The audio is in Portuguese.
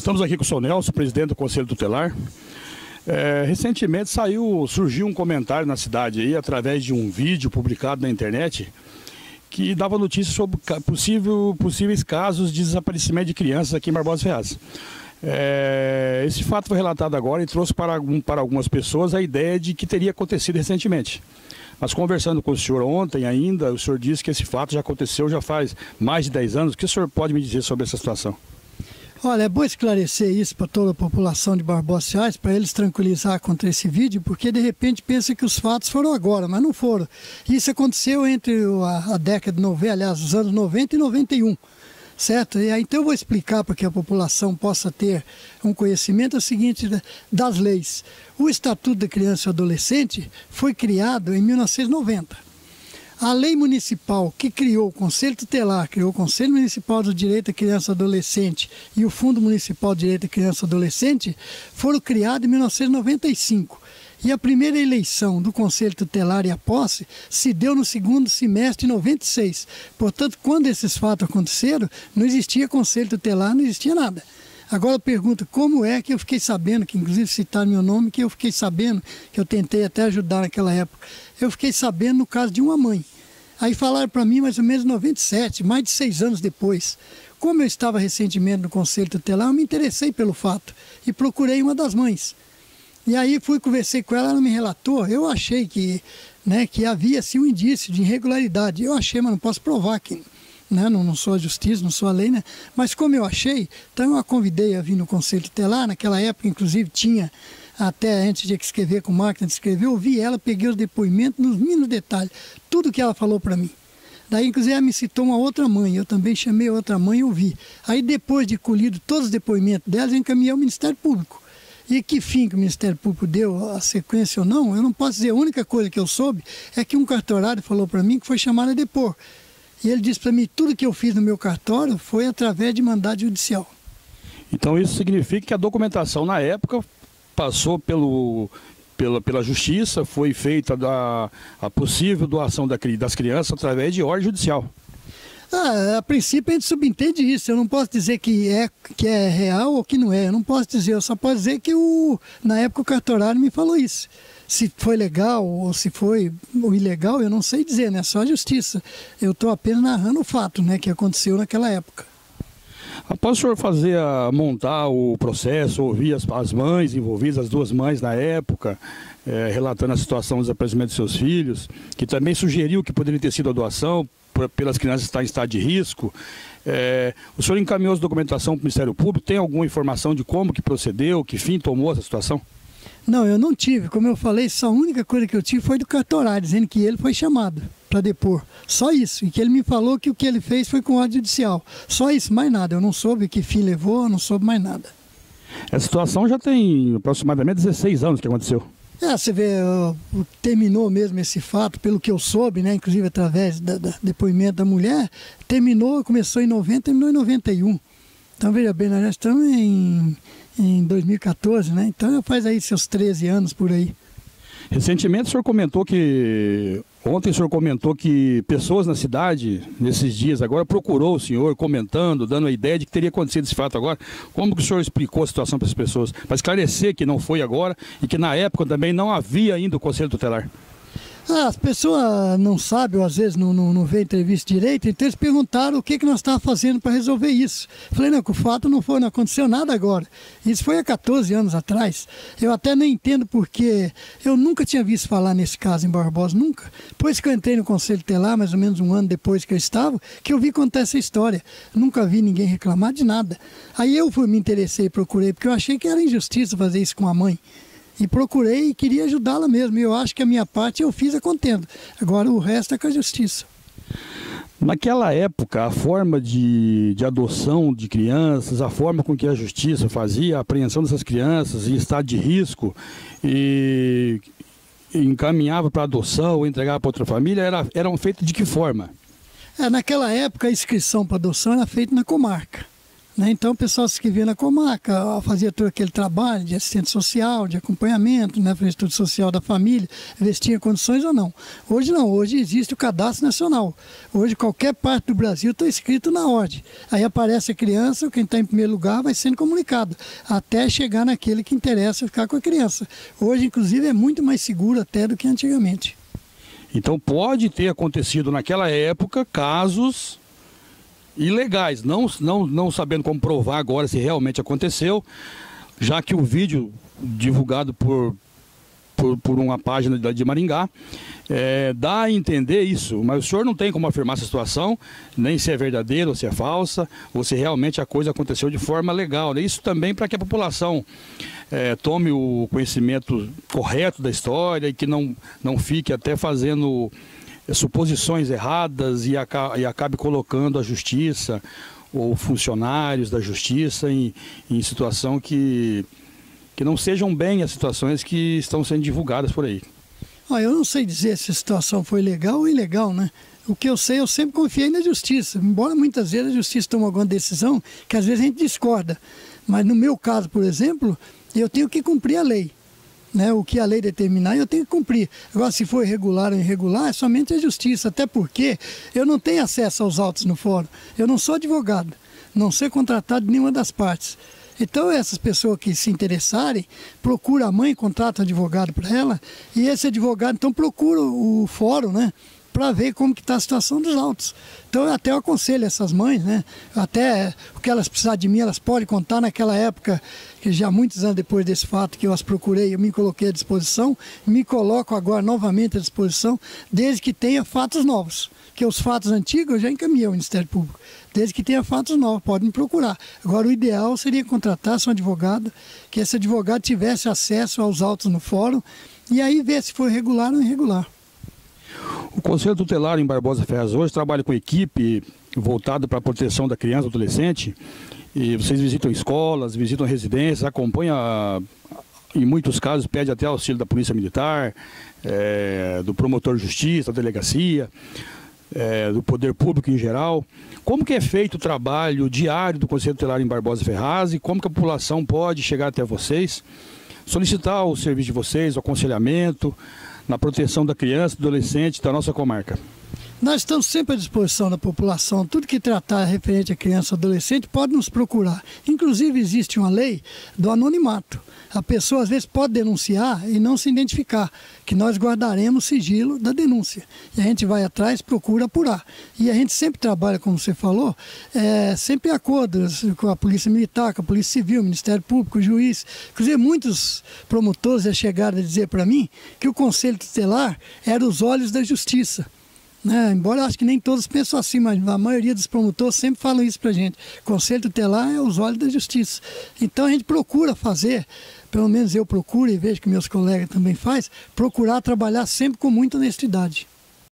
Estamos aqui com o Sr. Nelson, presidente do Conselho Tutelar. Recentemente surgiu um comentário na cidade aí, através de um vídeo publicado na internet, que dava notícias sobre possíveis casos de desaparecimento de crianças aqui em Barbosa Ferraz. Esse fato foi relatado agora e trouxe para algumas pessoas a ideia de que teria acontecido recentemente. Mas conversando com o senhor ontem ainda, o senhor disse que esse fato já aconteceu já faz mais de 10 anos. O que o senhor pode me dizer sobre essa situação? Olha, é bom esclarecer isso para toda a população de Barbosa Ferraz, para eles tranquilizar contra esse vídeo, porque de repente pensa que os fatos foram agora, mas não foram. Isso aconteceu entre a década de 90, aliás, os anos 90 e 91. Certo? E aí, então eu vou explicar para que a população possa ter um conhecimento o seguinte das leis. O Estatuto da Criança e Adolescente foi criado em 1990. A lei municipal que criou o Conselho Tutelar, criou o Conselho Municipal do Direito à Criança e Adolescente e o Fundo Municipal de Direito à Criança e Adolescente foram criados em 1995. E a primeira eleição do Conselho Tutelar e a posse se deu no segundo semestre de 96. Portanto, quando esses fatos aconteceram, não existia Conselho Tutelar, não existia nada. Agora eu pergunto, como é que eu fiquei sabendo, que inclusive citaram meu nome, que eu fiquei sabendo, que eu tentei até ajudar naquela época, eu fiquei sabendo no caso de uma mãe. Aí falaram para mim mais ou menos em 97, mais de 6 anos depois. Como eu estava recentemente no Conselho Tutelar, eu me interessei pelo fato e procurei uma das mães. E aí conversei com ela, ela me relatou, eu achei que havia assim, um indício de irregularidade. Eu achei, mas não posso provar que não sou a justiça, não sou a lei, né? Mas como eu achei, então eu a convidei a vir no Conselho Tutelar. Naquela época, inclusive, tinha, até antes de escrever com máquina de escrever, eu ouvi ela, peguei os depoimentos nos mínimos detalhes, tudo que ela falou para mim. Daí, inclusive, ela me citou uma outra mãe, eu também chamei outra mãe e ouvi. Aí, depois de colhido todos os depoimentos delas, eu encaminhei ao Ministério Público. E que fim que o Ministério Público deu, a sequência ou não, eu não posso dizer. A única coisa que eu soube é que um cartorário falou para mim que foi chamado a depor. E ele disse para mim, tudo que eu fiz no meu cartório foi através de mandado judicial. Então isso significa que a documentação na época passou pela justiça, foi feita a possível doação das crianças através de ordem judicial. A princípio a gente subentende isso. Eu não posso dizer que é real ou que não é. Eu não posso dizer, eu só posso dizer que na época o cartorário me falou isso. Se foi legal ou se foi ilegal, eu não sei dizer, né? Só a justiça. Eu estou apenas narrando o fato, né, que aconteceu naquela época. Após o senhor montar o processo, ouvir as mães envolvidas, as duas mães na época, relatando a situação do desaparecimento de seus filhos, que também sugeriu que poderia ter sido a doação, pelas crianças estarem em estado de risco, o senhor encaminhou essa documentação para o Ministério Público? Tem alguma informação de como que procedeu, que fim tomou essa situação? Não, eu não tive. Como eu falei, só a única coisa que eu tive foi do cartorário, dizendo que ele foi chamado para depor. Só isso. E que ele me falou que o que ele fez foi com ordem judicial. Só isso, mais nada. Eu não soube que fim levou, eu não soube mais nada. Essa situação já tem aproximadamente 16 anos que aconteceu. Você vê, terminou mesmo esse fato, pelo que eu soube, né, inclusive através do depoimento da mulher, começou em 90, terminou em 91. Então, veja bem, nós já estamos em 2014, né? Então já faz aí seus 13 anos por aí. Recentemente ontem o senhor comentou que pessoas na cidade, nesses dias agora, procurou o senhor comentando, dando a ideia de que teria acontecido esse fato agora. Como que o senhor explicou a situação para as pessoas? Para esclarecer que não foi agora e que na época também não havia ainda o Conselho Tutelar. As pessoas não sabem, ou às vezes não vê entrevista direito, então eles perguntaram o que nós estávamos fazendo para resolver isso. Falei, não, que o fato não aconteceu nada agora. Isso foi há 14 anos atrás. Eu até nem entendo porque eu nunca tinha visto falar nesse caso em Barbosa, nunca. Depois que eu entrei no Conselho Tutelar, mais ou menos um ano depois que eu estava, que eu vi contar essa história. Nunca vi ninguém reclamar de nada. Aí me interessei e procurei, porque eu achei que era injustiça fazer isso com a mãe. E procurei e queria ajudá-la mesmo. E eu acho que a minha parte eu fiz a contento. Agora o resto é com a justiça. Naquela época, a forma de adoção de crianças, a forma com que a justiça fazia a apreensão dessas crianças em estado de risco e encaminhava para adoção ou entregava para outra família, eram feitas de que forma? Naquela época a inscrição para adoção era feita na comarca. né? Então o pessoal se inscrevia na comarca, fazia todo aquele trabalho de assistente social, de acompanhamento, né? Fazia estudo social da família, ver se tinha condições ou não. Hoje não, hoje existe o cadastro nacional. Hoje qualquer parte do Brasil está inscrito na ordem. Aí aparece a criança, quem está em primeiro lugar vai sendo comunicado, até chegar naquele que interessa ficar com a criança. Hoje, inclusive, é muito mais seguro até do que antigamente. Então pode ter acontecido naquela época casos ilegais, não sabendo como provar agora se realmente aconteceu, já que o vídeo divulgado por uma página de Maringá dá a entender isso, mas o senhor não tem como afirmar essa situação, nem se é verdadeira ou se é falsa, ou se realmente a coisa aconteceu de forma legal, né? Isso também para que a população tome o conhecimento correto da história e que não fique até fazendo suposições erradas e acabe colocando a justiça ou funcionários da justiça em situação que não sejam bem as situações que estão sendo divulgadas por aí. Eu não sei dizer se a situação foi legal ou ilegal, né? O que eu sei, eu sempre confiei na justiça, embora muitas vezes a justiça tome alguma decisão que às vezes a gente discorda. Mas no meu caso, por exemplo, eu tenho que cumprir a lei, né? O que a lei determinar, eu tenho que cumprir. Agora, se for irregular ou irregular, é somente a justiça, até porque eu não tenho acesso aos autos no fórum. Eu não sou advogado, não sou contratado de nenhuma das partes. Então, essas pessoas que se interessarem, procuram a mãe, contrata um advogado para ela, e esse advogado, então, procura o fórum, né? Para ver como que está a situação dos autos. Então eu até aconselho essas mães, né? Até o que elas precisarem de mim, elas podem contar naquela época, que já muitos anos depois desse fato que eu as procurei, eu me coloquei à disposição, me coloco agora novamente à disposição, desde que tenha fatos novos. Porque os fatos antigos eu já encaminhei ao Ministério Público. Desde que tenha fatos novos, pode me procurar. Agora o ideal seria contratar um advogado, que esse advogado tivesse acesso aos autos no fórum, e aí ver se foi regular ou irregular. O Conselho Tutelar em Barbosa Ferraz hoje trabalha com equipe voltada para a proteção da criança e do adolescente, e vocês visitam escolas, visitam residências, acompanham, em muitos casos pede até auxílio da Polícia Militar, do promotor de justiça, da delegacia, do poder público em geral. Como que é feito o trabalho diário do Conselho Tutelar em Barbosa Ferraz e como que a população pode chegar até vocês, solicitar o serviço de vocês, o aconselhamento, na proteção da criança e do adolescente da nossa comarca? Nós estamos sempre à disposição da população. Tudo que tratar referente a criança e adolescente pode nos procurar. Inclusive existe uma lei do anonimato. A pessoa às vezes pode denunciar e não se identificar, que nós guardaremos o sigilo da denúncia. E a gente vai atrás, procura apurar. E a gente sempre trabalha, como você falou, sempre em acordo com a Polícia Militar, com a Polícia Civil, o Ministério Público, o juiz. Inclusive muitos promotores já chegaram a dizer para mim que o Conselho Tutelar era os olhos da justiça. Embora eu acho que nem todos pensam assim, mas a maioria dos promotores sempre falam isso para a gente. Conselho Tutelar é os olhos da justiça. Então a gente procura fazer, pelo menos eu procuro e vejo que meus colegas também fazem, procurar trabalhar sempre com muita honestidade.